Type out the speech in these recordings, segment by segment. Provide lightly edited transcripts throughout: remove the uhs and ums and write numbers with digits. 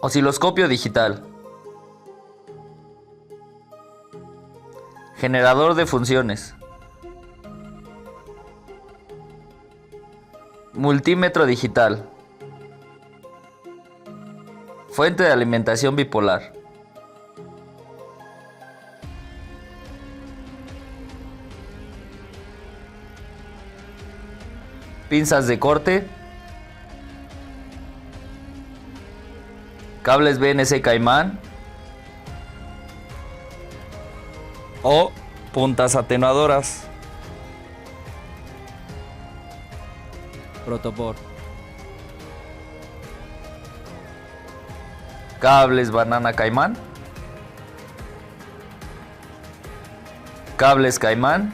Osciloscopio digital. Generador de funciones. Multímetro digital. Fuente de alimentación bipolar. Pinzas de corte. Cables BNC Caimán o puntas atenuadoras. Protopor. Cables Banana Caimán. Cables Caimán.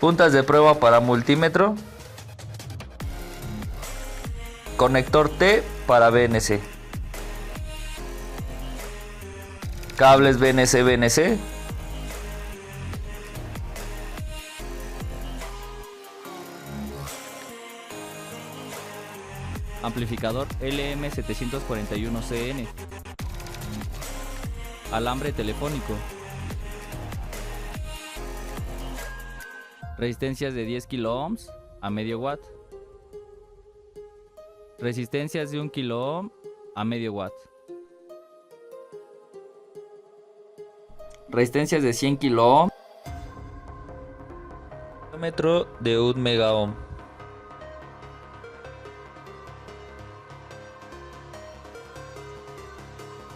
Puntas de prueba para multímetro. Conector T para BNC. Cables BNC. Amplificador LM741CN. Alambre telefónico. Resistencias de 10 kΩ a medio watt. Resistencias de 1 kΩ a medio watt. Resistencias de 100 kΩ. Metro de 1 megaohm.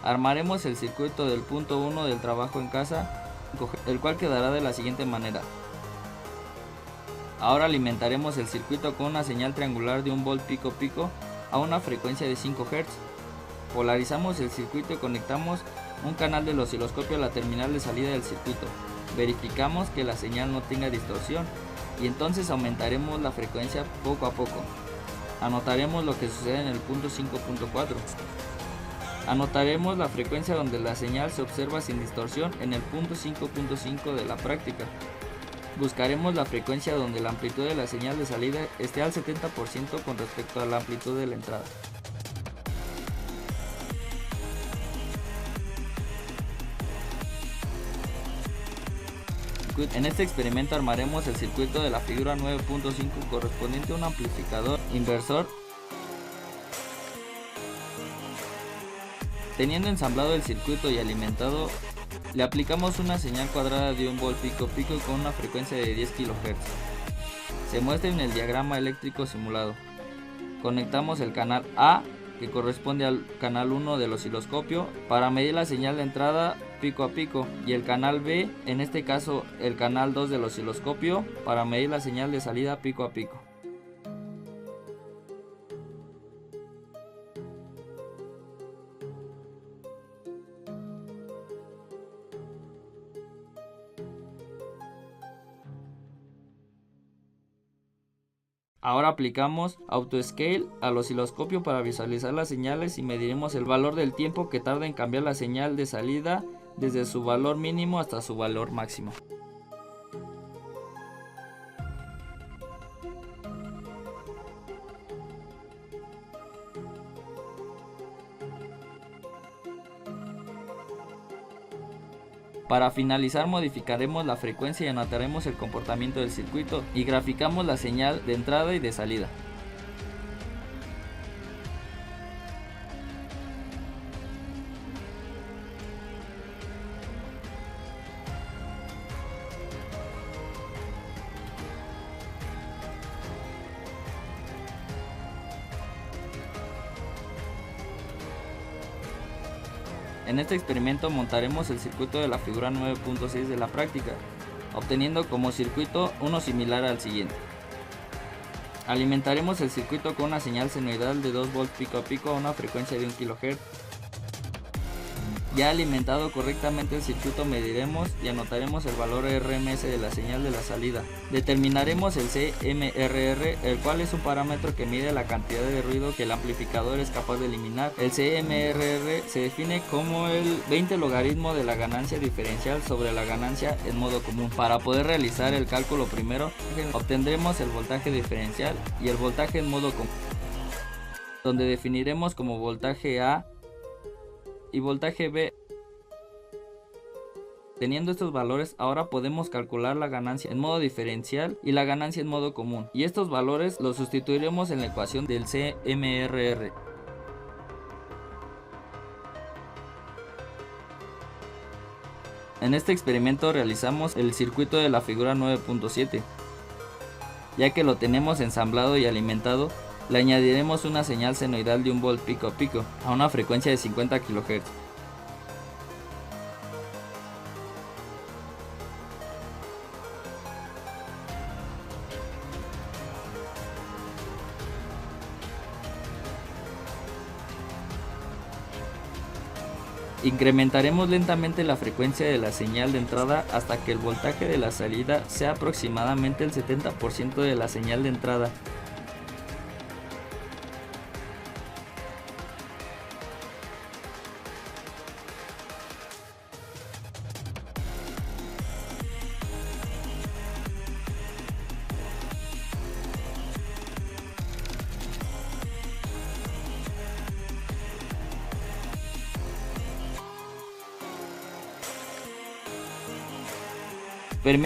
Armaremos el circuito del punto 1 del trabajo en casa, el cual quedará de la siguiente manera. Ahora alimentaremos el circuito con una señal triangular de 1 volt pico pico a una frecuencia de 5 Hz. Polarizamos el circuito y conectamos un canal del osciloscopio a la terminal de salida del circuito. Verificamos que la señal no tenga distorsión y entonces aumentaremos la frecuencia poco a poco. Anotaremos lo que sucede en el punto 5.4. Anotaremos la frecuencia donde la señal se observa sin distorsión en el punto 5.5 de la práctica. Buscaremos la frecuencia donde la amplitud de la señal de salida esté al 70% con respecto a la amplitud de la entrada. En este experimento armaremos el circuito de la figura 9.5 correspondiente a un amplificador inversor. Teniendo ensamblado el circuito y alimentado, le aplicamos una señal cuadrada de 1 volt pico pico con una frecuencia de 10 kHz. Se muestra en el diagrama eléctrico simulado. Conectamos el canal A, que corresponde al canal 1 del osciloscopio, para medir la señal de entrada pico a pico, y el canal B, en este caso el canal 2 del osciloscopio, para medir la señal de salida pico a pico. Ahora aplicamos AutoScale al osciloscopio para visualizar las señales y mediremos el valor del tiempo que tarda en cambiar la señal de salida desde su valor mínimo hasta su valor máximo. Para finalizar, modificaremos la frecuencia y anotaremos el comportamiento del circuito y graficamos la señal de entrada y de salida. En este experimento montaremos el circuito de la figura 9.6 de la práctica, obteniendo como circuito uno similar al siguiente. Alimentaremos el circuito con una señal senoidal de 2 volts pico a pico a una frecuencia de 1 kHz. Ya alimentado correctamente el circuito, mediremos y anotaremos el valor RMS de la señal de la salida. Determinaremos el CMRR, el cual es un parámetro que mide la cantidad de ruido que el amplificador es capaz de eliminar. El CMRR se define como el 20 logaritmo de la ganancia diferencial sobre la ganancia en modo común. Para poder realizar el cálculo primero, obtendremos el voltaje diferencial y el voltaje en modo común, donde definiremos como voltaje A y voltaje B. Teniendo estos valores, ahora podemos calcular la ganancia en modo diferencial y la ganancia en modo común, y estos valores los sustituiremos en la ecuación del CMRR. En este experimento realizamos el circuito de la figura 9.7. Ya que lo tenemos ensamblado y alimentado, le añadiremos una señal senoidal de 1 volt pico a pico a una frecuencia de 50 kHz. Incrementaremos lentamente la frecuencia de la señal de entrada hasta que el voltaje de la salida sea aproximadamente el 70% de la señal de entrada.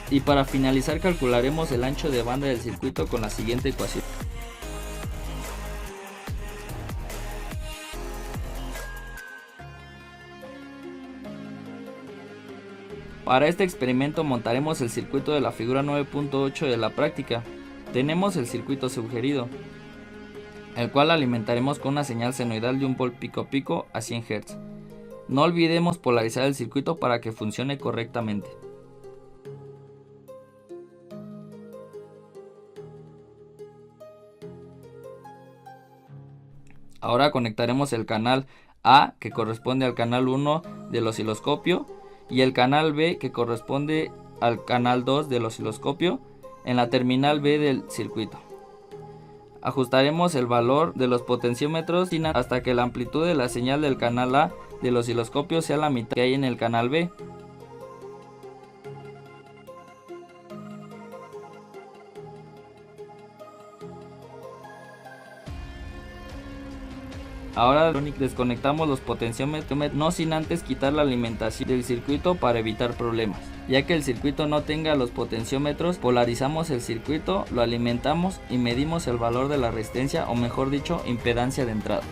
Y para finalizar calcularemos el ancho de banda del circuito con la siguiente ecuación. Para este experimento montaremos el circuito de la figura 9.8 de la práctica. Tenemos el circuito sugerido, el cual alimentaremos con una señal senoidal de 1 volt pico a pico a 100 Hz. No olvidemos polarizar el circuito para que funcione correctamente. Ahora conectaremos el canal A, que corresponde al canal 1 del osciloscopio, y el canal B, que corresponde al canal 2 del osciloscopio, en la terminal B del circuito. Ajustaremos el valor de los potenciómetros hasta que la amplitud de la señal del canal A del osciloscopio sea la mitad que hay en el canal B. Ahora desconectamos los potenciómetros, no sin antes quitar la alimentación del circuito para evitar problemas. Ya que el circuito no tenga los potenciómetros, polarizamos el circuito, lo alimentamos y medimos el valor de la resistencia, o mejor dicho, impedancia de entrada.